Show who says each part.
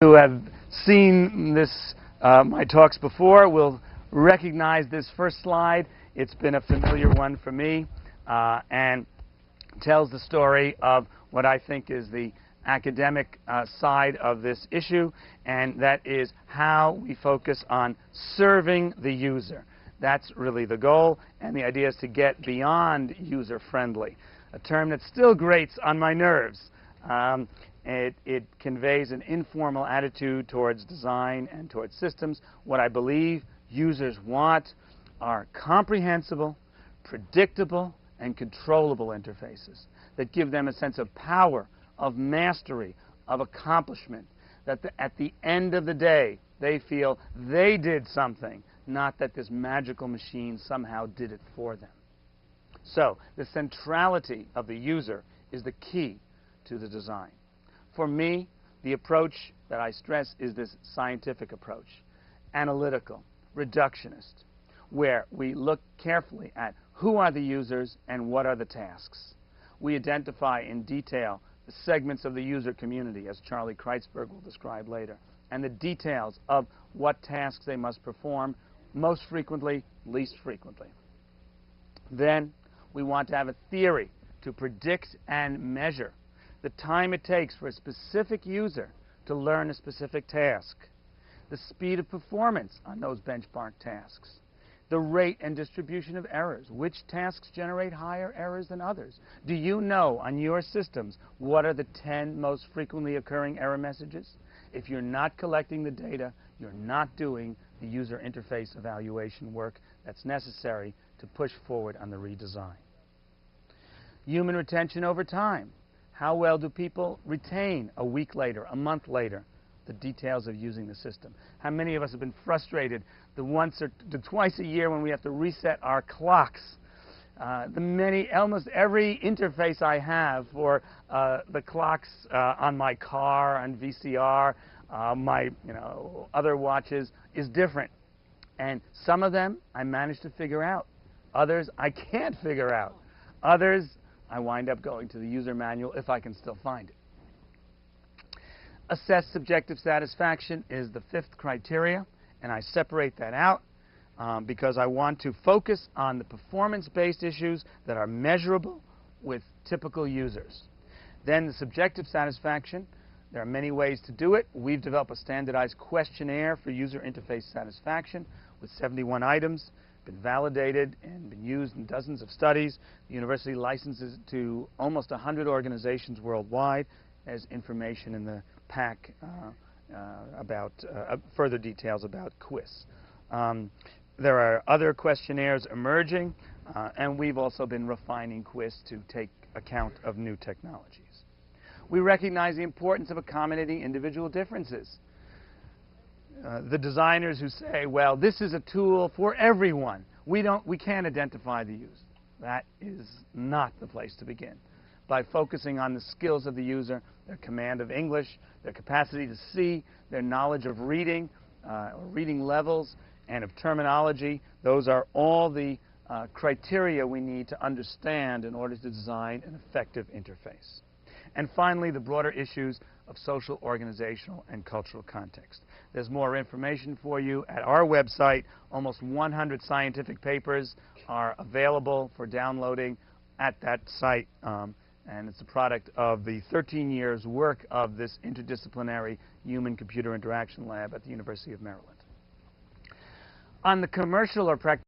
Speaker 1: who have seen my talks before will recognize this first slide. It's been a familiar one for me and tells the story of what I think is the academic side of this issue, and that is how we focus on serving the user. That's really the goal, and the idea is to get beyond user-friendly, a term that still grates on my nerves. It conveys an informal attitude towards design and towards systems. What I believe users want are comprehensible, predictable, and controllable interfaces that give them a sense of power, of mastery, of accomplishment, that at the end of the day, they feel they did something, not that this magical machine somehow did it for them. So the centrality of the user is the key to the design. For me, the approach that I stress is this scientific approach, analytical, reductionist, where we look carefully at who are the users and what are the tasks. We identify in detail the segments of the user community, as Charlie Kreitzberg will describe later, and the details of what tasks they must perform most frequently, least frequently. Then we want to have a theory to predict and measure the time it takes for a specific user to learn a specific task, the speed of performance on those benchmark tasks, the rate and distribution of errors. Which tasks generate higher errors than others? Do you know on your systems what are the 10 most frequently occurring error messages? If you're not collecting the data, you're not doing the user interface evaluation work that's necessary to push forward on the redesign. Human retention over time. How well do people retain a week later, a month later, the details of using the system? How many of us have been frustrated the once or twice a year when we have to reset our clocks? Almost every interface I have for the clocks on my car, on VCR, my other watches is different. And some of them I managed to figure out. Others I can't figure out. Others I wind up going to the user manual if I can still find it. Assess subjective satisfaction is the fifth criteria, and I separate that out because I want to focus on the performance-based issues that are measurable with typical users. Then the subjective satisfaction, there are many ways to do it. We've developed a standardized questionnaire for user interface satisfaction with 71 items. Been validated and been used in dozens of studies. The university licenses it to almost 100 organizations worldwide. There's information in the pack about further details about QUIS. There are other questionnaires emerging, and we've also been refining QUIS to take account of new technologies. We recognize the importance of accommodating individual differences. The designers who say, well, this is a tool for everyone. We can't identify the user. That is not the place to begin. By focusing on the skills of the user, their command of English, their capacity to see, their knowledge of reading, or reading levels, and of terminology, those are all the criteria we need to understand in order to design an effective interface. And finally, the broader issues of social, organizational, and cultural context. There's more information for you at our website. Almost 100 scientific papers are available for downloading at that site, and it's a product of the 13 years' work of this interdisciplinary human-computer interaction lab at the University of Maryland. On the commercial or practical